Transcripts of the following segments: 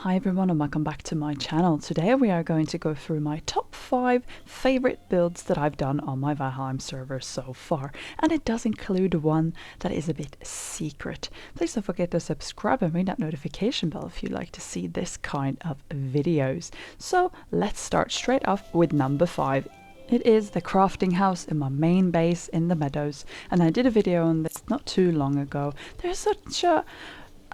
Hi everyone and welcome back to my channel. Today we are going to go through my top 5 favorite builds that I've done on my Valheim server so far, and it does include one that is a bit secret. Please don't forget to subscribe and ring that notification bell if you like to see this kind of videos. So let's start straight off with number 5. It is the crafting house in my main base in the meadows, and I did a video on this not too long ago. There's such a,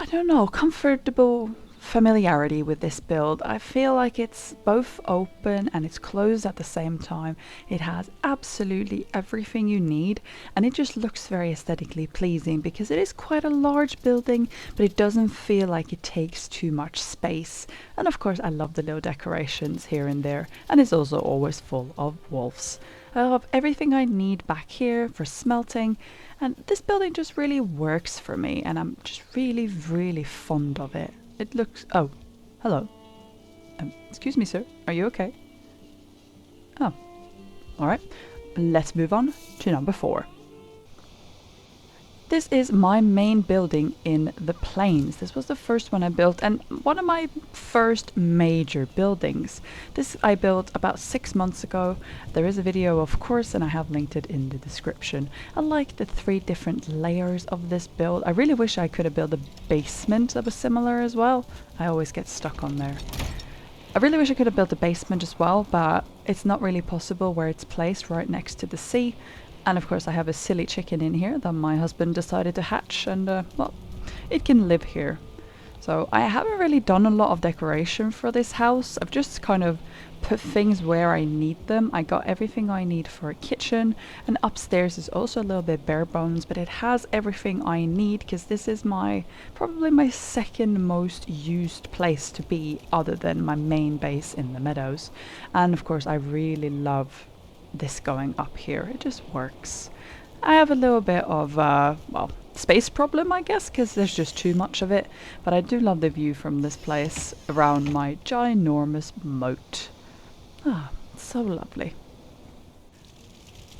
I don't know, comfortable familiarity with this build. I feel like it's both open and it's closed at the same time. It has absolutely everything you need, and it just looks very aesthetically pleasing because it is quite a large building, but it doesn't feel like it takes too much space. And of course I love the little decorations here and there, and it's also always full of wolves. I have everything I need back here for smelting, and this building just really works for me, and I'm just really fond of it. It looks... oh, hello. Excuse me, sir. Are you okay? Oh, alright. Let's move on to number 4. This is my main building in the plains. This was the first one I built and one of my first major buildings. This I built about 6 months ago. There is a video of course, and I have linked it in the description. I like the 3 different layers of this build. I really wish I could have built a basement that was similar as well. I always get stuck on there. I really wish I could have built a basement as well, but it's not really possible where it's placed right next to the sea. And of course I have a silly chicken in here that my husband decided to hatch, and well, it can live here. So I haven't really done a lot of decoration for this house. I've just kind of put things where I need them. I got everything I need for a kitchen, and upstairs is also a little bit bare bones, but it has everything I need because this is probably my second most used place to be other than my main base in the meadows. And of course I really love this going up here. It just works. I have a little bit of well, space problem I guess, because there's just too much of it, but I do love the view from this place around my ginormous moat. Ah, so lovely.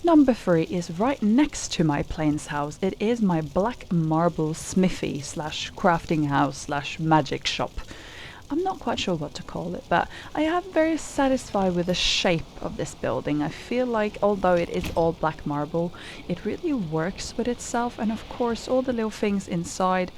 Number 3 is right next to my plains house. It is my black marble smithy slash crafting house slash magic shop. I'm not quite sure what to call it, but I am very satisfied with the shape of this building. I feel like although it is all black marble, it really works with itself, and of course all the little things inside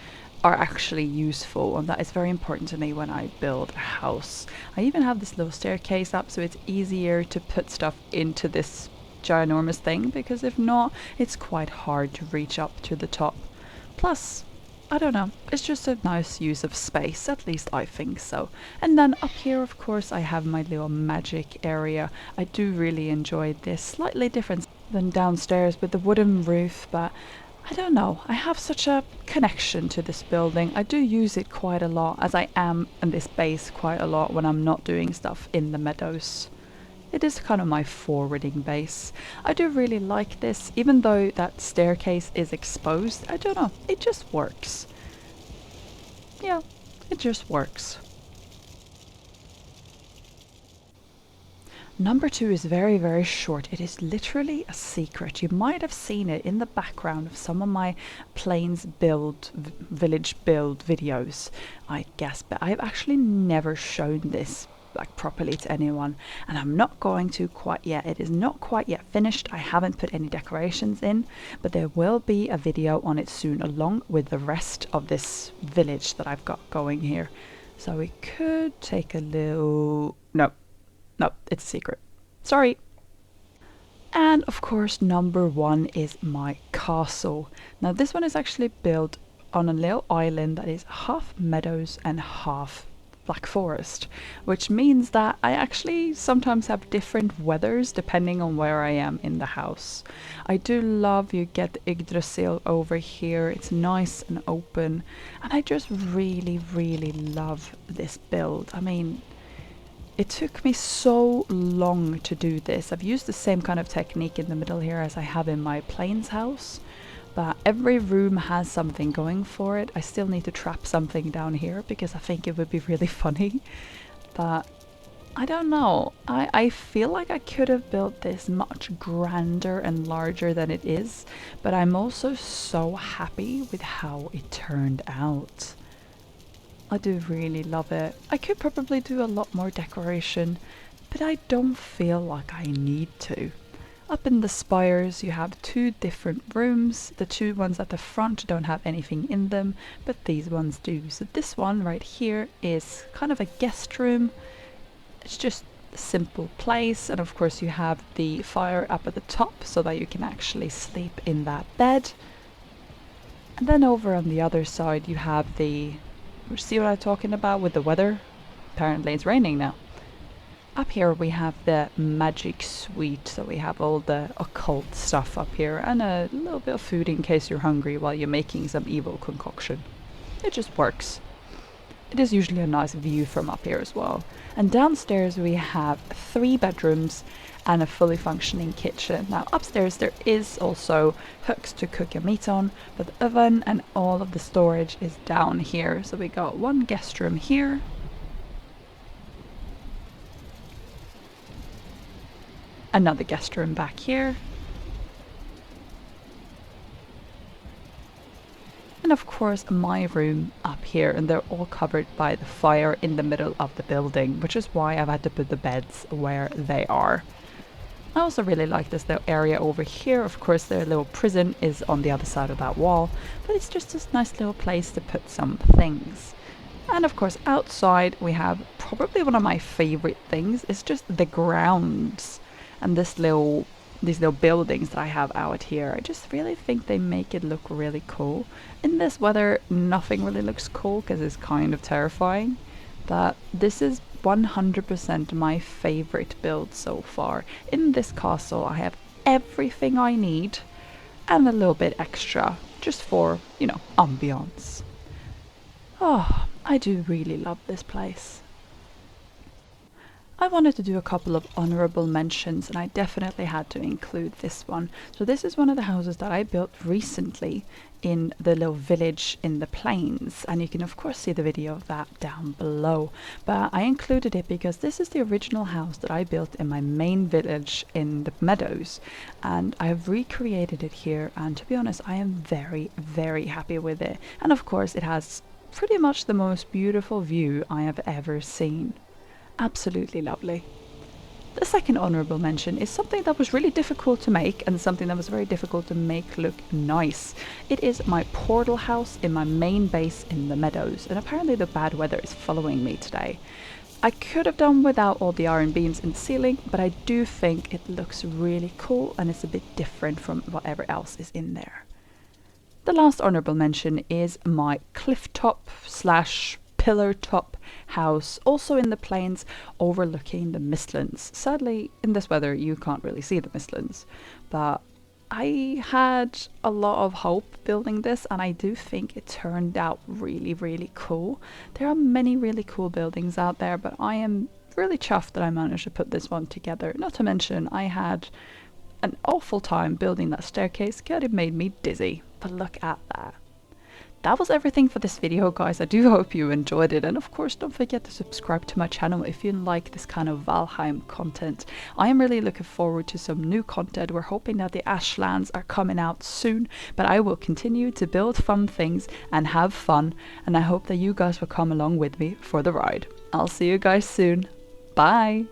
are actually useful, and that is very important to me when I build a house. I even have this little staircase up so it's easier to put stuff into this ginormous thing, because if not, it's quite hard to reach up to the top. Plus, I don't know, it's just a nice use of space, at least I think so. And then up here of course I have my little magic area. I do really enjoy this, slightly different than downstairs with the wooden roof, but I don't know, I have such a connection to this building. I do use it quite a lot, as I am in this base quite a lot when I'm not doing stuff in the meadows. It is kind of my forwarding base. I do really like this, even though that staircase is exposed. I don't know, it just works. Yeah, it just works. Number 2 is very short. It is literally a secret. You might have seen it in the background of some of my plains build, village build videos, I guess, but I've actually never shown this like properly to anyone, and I'm not going to quite yet. It is not quite yet finished. I haven't put any decorations in, but there will be a video on it soon along with the rest of this village that I've got going here. So we could take a little... no, it's a secret. Sorry. And of course number 1 is my castle. Now this one is actually built on a little island that is half meadows and half black forest, which means that I actually sometimes have different weathers depending on where I am in the house. I do love you get Yggdrasil over here. It's nice and open, and I just really love this build. I mean, it took me so long to do this. I've used the same kind of technique in the middle here as I have in my plains house, but every room has something going for it. I still need to trap something down here because I think it would be really funny, but I don't know. I feel like I could have built this much grander and larger than it is, but I'm also so happy with how it turned out. I do really love it. I could probably do a lot more decoration, but I don't feel like I need to. Up in the spires you have two different rooms. The two ones at the front don't have anything in them, but these ones do. So this one right here is kind of a guest room. It's just a simple place, and of course you have the fire up at the top so that you can actually sleep in that bed. And then over on the other side you have the... See what I'm talking about with the weather? Apparently it's raining now. Up here we have the magic suite, so we have all the occult stuff up here and a little bit of food in case you're hungry while you're making some evil concoction. It just works. It is usually a nice view from up here as well. And downstairs we have 3 bedrooms and a fully functioning kitchen. Now upstairs there is also hooks to cook your meat on, but the oven and all of the storage is down here. So we got one guest room here. Another guest room back here. And of course my room up here, and they're all covered by the fire in the middle of the building, which is why I've had to put the beds where they are. I also really like this little area over here. Of course their little prison is on the other side of that wall, but it's just this nice little place to put some things. And of course outside we have probably one of my favorite things. It's just the grounds and these little buildings that I have out here. I just really think they make it look really cool. In this weather nothing really looks cool because it's kind of terrifying, but this is 100% my favorite build so far. In this castle I have everything I need and a little bit extra just for, you know, ambiance. Oh, I do really love this place. I wanted to do a couple of honorable mentions, and I definitely had to include this one. So this is one of the houses that I built recently in the little village in the plains, and you can of course see the video of that down below. But I included it because this is the original house that I built in my main village in the meadows, and I have recreated it here, and to be honest I am very, very happy with it. And of course it has pretty much the most beautiful view I have ever seen. Absolutely lovely. The second honourable mention is something that was really difficult to make, and something that was very difficult to make look nice. It is my portal house in my main base in the meadows, and apparently the bad weather is following me today. I could have done without all the iron beams in the ceiling, but I do think it looks really cool and it's a bit different from whatever else is in there. The last honourable mention is my cliff top slash pillar top house, also in the plains overlooking the Mistlands. Sadly in this weather you can't really see the Mistlands, but I had a lot of hope building this, and I do think it turned out really, really cool. There are many really cool buildings out there, but I am really chuffed that I managed to put this one together. Not to mention I had an awful time building that staircase. God, it made me dizzy, but look at that. That was everything for this video, guys. I do hope you enjoyed it, and of course don't forget to subscribe to my channel if you like this kind of Valheim content. I am really looking forward to some new content. We're hoping that the Ashlands are coming out soon, but I will continue to build fun things and have fun, and I hope that you guys will come along with me for the ride. I'll see you guys soon. Bye!